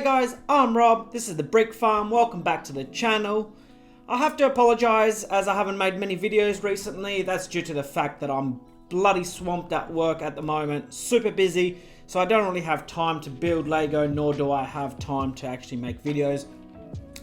Hey guys, I'm Rob, this is the Brick Farm, welcome back to the channel. I have to apologise as I haven't made many videos recently. That's due to the fact that I'm bloody swamped at work at the moment, super busy, so I don't really have time to build Lego, nor do I have time to actually make videos.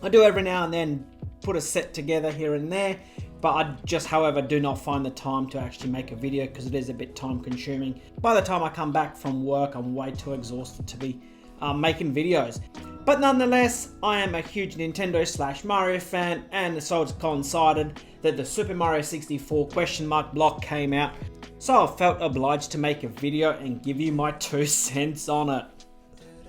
I do every now and then put a set together here and there, but I just, however, do not find the time to actually make a video because it is a bit time consuming. By the time I come back from work, I'm way too exhausted to be making videos. But nonetheless, I am a huge Nintendo / Mario fan, and so it's coincided that the Super Mario 64 ? Block came out, so I felt obliged to make a video and give you my 2 cents on it.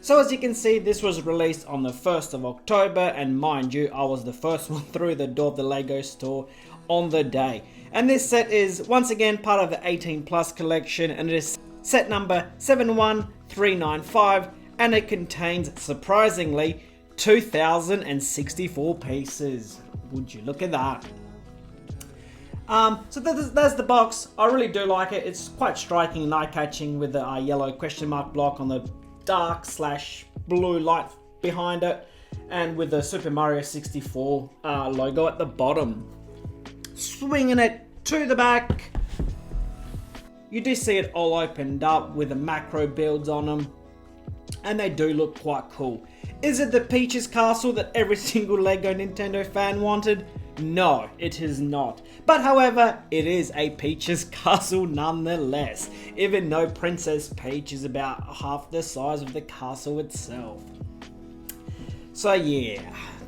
So as you can see, this was released on the 1st of October, and mind you, I was the first one through the door of the Lego store on the day. And this set is once again part of the 18 plus collection, and it is set number 71395, and it contains, surprisingly, 2,064 pieces. Would you look at that? So there's the box. I really do like it. It's quite striking and eye-catching with the yellow ? Block on the dark / blue light behind it, and with the Super Mario 64 logo at the bottom. Swinging it to the back, you do see it all opened up with the macro builds on them, and they do look quite cool. Is it the Peach's Castle that every single Lego Nintendo fan wanted? No, it is not. But however, it is a Peach's Castle nonetheless, even though Princess Peach is about half the size of the castle itself. So yeah,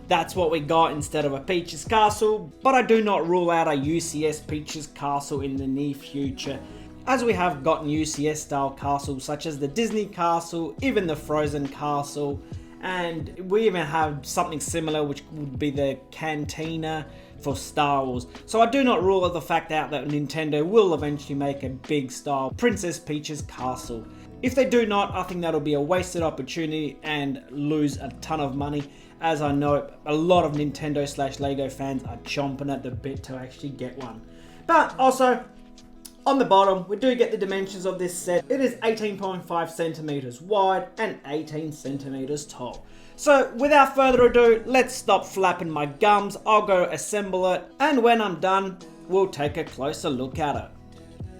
that's what we got instead of a Peach's Castle, but I do not rule out a UCS Peach's Castle in the near future, as we have gotten UCS style castles such as the Disney Castle, even the Frozen Castle, and we even have something similar which would be the Cantina for Star Wars. So I do not rule out the fact out that Nintendo will eventually make a big style Princess Peach's Castle. If they do not, I think that'll be a wasted opportunity and lose a ton of money, as I know a lot of Nintendo / Lego fans are chomping at the bit to actually get one. But also, on the bottom, we do get the dimensions of this set. It is 18.5 centimeters wide and 18 centimeters tall. So without further ado, let's stop flapping my gums. I'll go assemble it, and when I'm done, we'll take a closer look at it.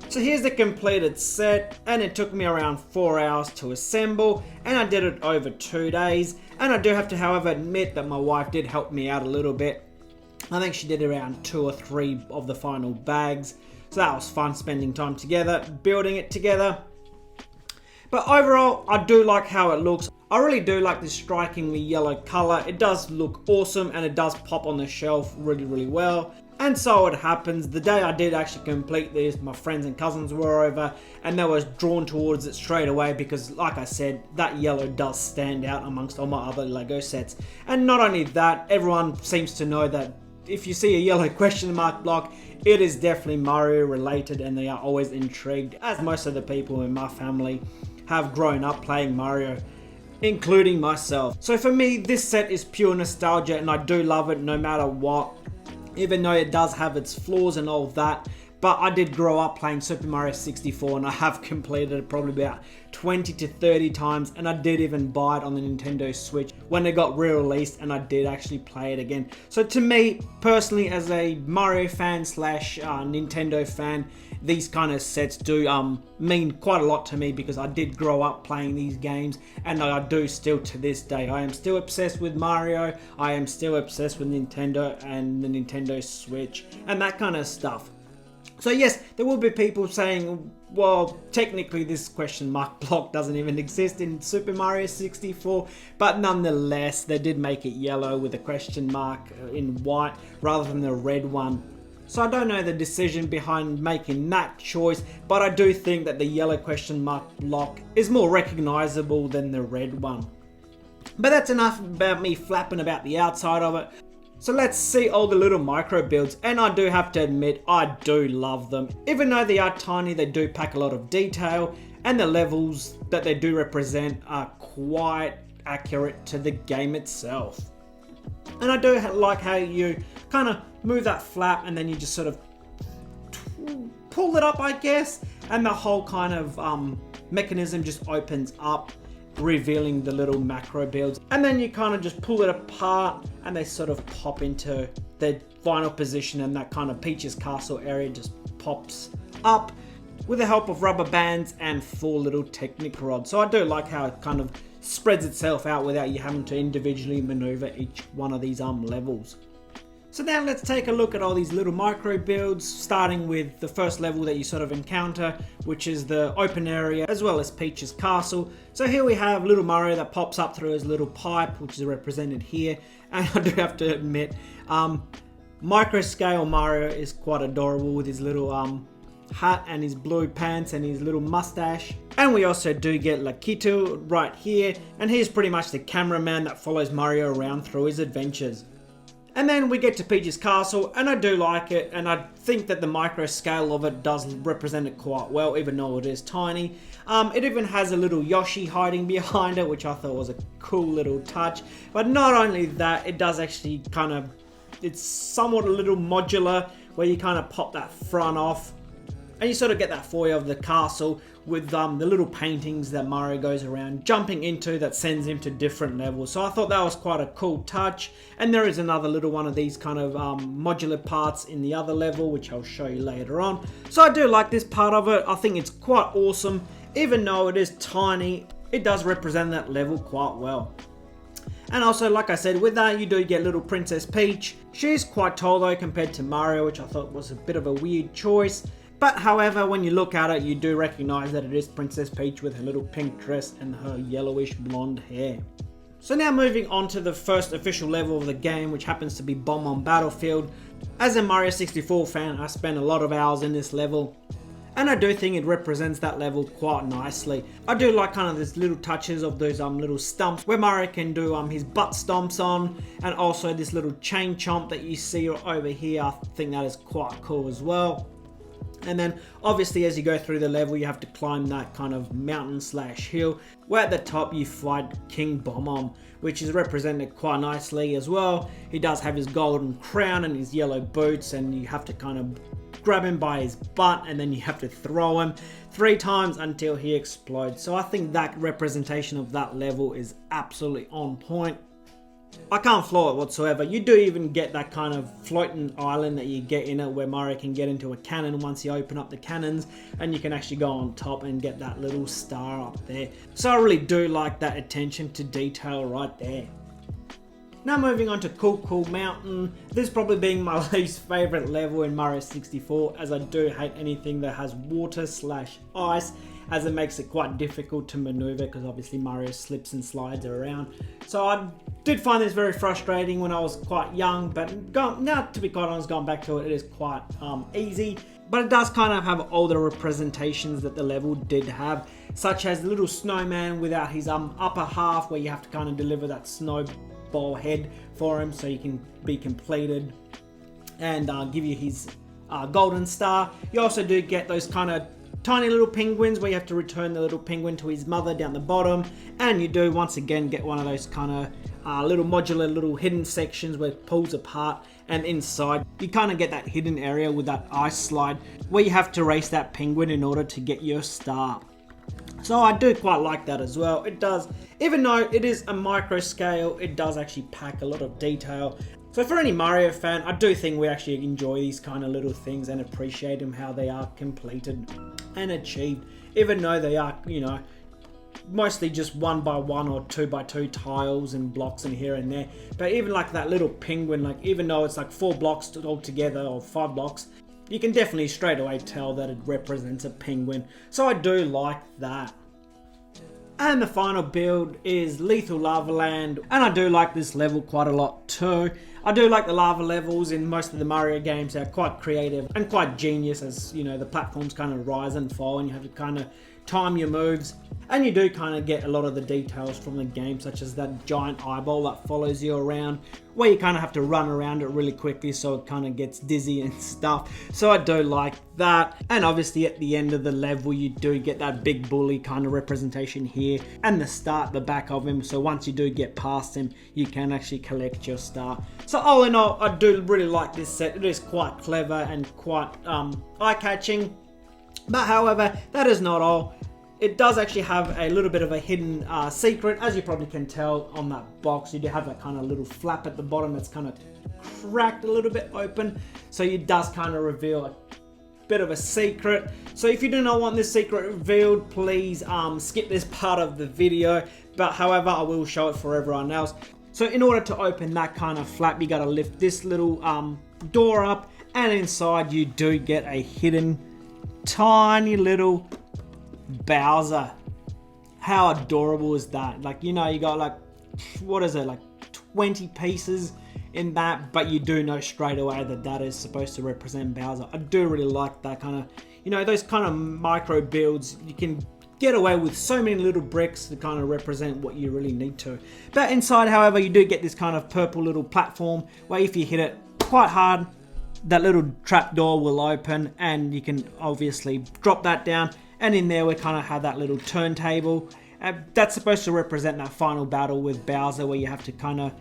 So here's the completed set, and it took me around 4 hours to assemble, and I did it over 2 days. And I do have to, however, admit that my wife did help me out a little bit. I think she did around 2 or 3 of the final bags. So that was fun spending time together, building it together. But overall, I do like how it looks. I really do like this strikingly yellow color. It does look awesome, and it does pop on the shelf really well. And so it happens, the day I did actually complete this, my friends and cousins were over, and they were drawn towards it straight away because, like I said, that yellow does stand out amongst all my other Lego sets. And not only that, everyone seems to know that if you see a yellow ? Block, it is definitely Mario related, and they are always intrigued, as most of the people in my family have grown up playing Mario, including myself. So for me, this set is pure nostalgia, and I do love it no matter what, even though it does have its flaws and all that. But I did grow up playing Super Mario 64, and I have completed it probably about 20 to 30 times, and I did even buy it on the Nintendo Switch when it got re-released, and I did actually play it again. So to me, personally, as a Mario fan / Nintendo fan, these kind of sets do mean quite a lot to me because I did grow up playing these games, and I do still to this day. I am still obsessed with Mario, I am still obsessed with Nintendo and the Nintendo Switch, and that kind of stuff. So yes, there will be people saying, well, technically this ? Block doesn't even exist in Super Mario 64, but nonetheless, they did make it yellow with a question mark in white rather than the red one. So I don't know the decision behind making that choice, but I do think that the yellow ? Block is more recognizable than the red one. But that's enough about me flapping about the outside of it. So let's see all the little micro builds, and I do have to admit, I do love them. Even though they are tiny, they do pack a lot of detail, and the levels that they do represent are quite accurate to the game itself. And I do like how you kind of move that flap, and then you just sort of pull it up, I guess, and the whole kind of mechanism just opens up. revealing the little macro builds. And then you kind of just pull it apart and they sort of pop into their final position, and that kind of Peach's Castle area just pops up with the help of rubber bands and 4 little Technic rods. So I do like how it kind of spreads itself out without you having to individually maneuver each one of these levels. So now let's take a look at all these little micro builds, starting with the first level that you sort of encounter, which is the open area, as well as Peach's Castle. So here we have little Mario that pops up through his little pipe, which is represented here. And I do have to admit, micro scale Mario is quite adorable with his little hat and his blue pants and his little mustache. And we also do get Lakitu right here, and he's pretty much the cameraman that follows Mario around through his adventures. And then we get to Peach's Castle, and I do like it, and I think that the micro scale of it does represent it quite well, even though it is tiny. It even has a little Yoshi hiding behind it, which I thought was a cool little touch. But not only that, it does actually kind of, it's somewhat a little modular, where you kind of pop that front off, and you sort of get that foyer of the castle with the little paintings that Mario goes around jumping into that sends him to different levels. So I thought that was quite a cool touch. And there is another little one of these kind of modular parts in the other level, which I'll show you later on. So I do like this part of it. I think it's quite awesome. Even though it is tiny, it does represent that level quite well. And also, like I said, with that you do get little Princess Peach. She's quite tall though compared to Mario, which I thought was a bit of a weird choice. But however, when you look at it, you do recognize that it is Princess Peach with her little pink dress and her yellowish blonde hair. So now moving on to the first official level of the game, which happens to be Bomb-On Battlefield. As a Mario 64 fan, I spent a lot of hours in this level, and I do think it represents that level quite nicely. I do like kind of these little touches of those little stumps where Mario can do his butt stomps on, and also this little chain chomp that you see over here. I think that is quite cool as well. And then obviously as you go through the level, you have to climb that kind of mountain slash hill, where at the top you fight King Bomb-On, which is represented quite nicely as well. He does have his golden crown and his yellow boots, and you have to kind of grab him by his butt, and then you have to throw him 3 times until he explodes. So I think that representation of that level is absolutely on point. I can't flaw it whatsoever. You do even get that kind of floating island that you get in it, where Mario can get into a cannon once you open up the cannons, and you can actually go on top and get that little star up there. So I really do like that attention to detail right there. Now moving on to Cool Mountain. This probably being my least favourite level in Mario 64, as I do hate anything that has water slash ice, as it makes it quite difficult to maneuver, because obviously Mario slips and slides around. So I did find this very frustrating when I was quite young, but now, to be quite honest, going back to it, it is quite easy. But it does kind of have older representations that the level did have, such as the little snowman without his upper half, where you have to kind of deliver that snowball head for him so you can be completed, and give you his golden star. You also do get those kind of tiny little penguins where you have to return the little penguin to his mother down the bottom, and you do once again get one of those kind of little modular little hidden sections where it pulls apart, and inside you kind of get that hidden area with that ice slide where you have to race that penguin in order to get your star. So I do quite like that as well. It does, even though it is a micro scale, it does actually pack a lot of detail. So for any Mario fan, I do think we actually enjoy these kind of little things and appreciate them, how they are completed and achieved, even though they are, you know, mostly just 1 by 1 or 2 by 2 tiles and blocks and here and there. But even like that little penguin, like even though it's like 4 blocks altogether or 5 blocks, you can definitely straight away tell that it represents a penguin. So I do like that. And the final build is Lethal Lava Land, and I do like this level quite a lot too. I do like the lava levels in most of the Mario games. They're quite creative and quite genius, as you know, the platforms kind of rise and fall and you have to kind of time your moves, and you do kind of get a lot of the details from the game, such as that giant eyeball that follows you around, where you kind of have to run around it really quickly so it kind of gets dizzy and stuff. So I do like that. And obviously at the end of the level you do get that big bully kind of representation here, and the star at the back of him, so once you do get past him you can actually collect your star. So all in all, I do really like this set. It is quite clever and quite eye-catching. But however, that is not all. it does actually have a little bit of a hidden secret, as you probably can tell on that box. You do have that kind of little flap at the bottom that's kind of cracked a little bit open, so it does kind of reveal a bit of a secret. So if you do not want this secret revealed, please skip this part of the video, but however I will show it for everyone else. So in order to open that kind of flap, you got to lift this little door up, and inside you do get a hidden tiny little Bowser. How adorable is that? Like, you know, you got like, what is it, like 20 pieces in that, but you do know straight away that that is supposed to represent Bowser. I do really like that kind of, you know, those kind of micro builds. You can get away with so many little bricks to kind of represent what you really need to. But inside, however, you do get this kind of purple little platform where if you hit it quite hard, that little trap door will open, and you can obviously drop that down. And in there we kind of have that little turntable. That's supposed to represent that final battle with Bowser, where you have to kind of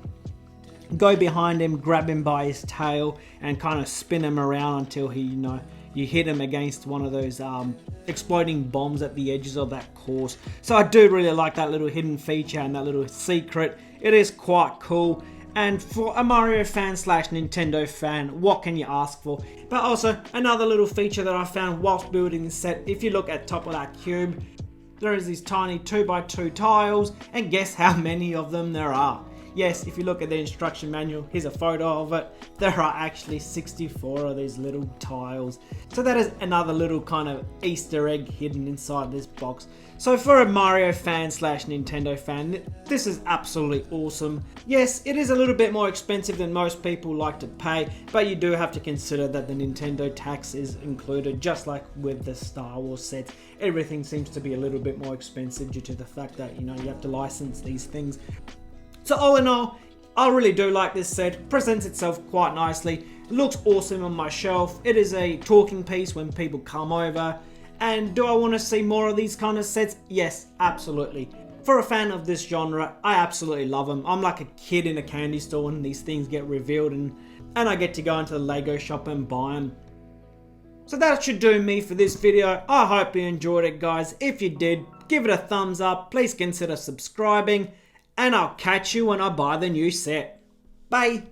go behind him, grab him by his tail, and kind of spin him around until he, you know, you hit him against one of those exploding bombs at the edges of that course. So I do really like that little hidden feature and that little secret. It is quite cool. And for a Mario fan slash Nintendo fan, what can you ask for? But also, another little feature that I found whilst building this set, if you look at top of that cube, there is these tiny 2x2 tiles, and guess how many of them there are? Yes, if you look at the instruction manual, here's a photo of it, there are actually 64 of these little tiles. So that is another little kind of Easter egg hidden inside this box. So for a Mario fan slash Nintendo fan, this is absolutely awesome. Yes, it is a little bit more expensive than most people like to pay, but you do have to consider that the Nintendo tax is included, just like with the Star Wars sets. Everything seems to be a little bit more expensive due to the fact that, you know, you have to license these things. So all in all, I really do like this set. Presents itself quite nicely. It looks awesome on my shelf. It is a talking piece when people come over. And do I want to see more of these kind of sets? Yes, absolutely. For a fan of this genre, I absolutely love them. I'm like a kid in a candy store when these things get revealed, and I get to go into the Lego shop and buy them. So that should do me for this video. I hope you enjoyed it, guys. If you did, give it a thumbs up. Please consider subscribing. And I'll catch you when I buy the new set. Bye!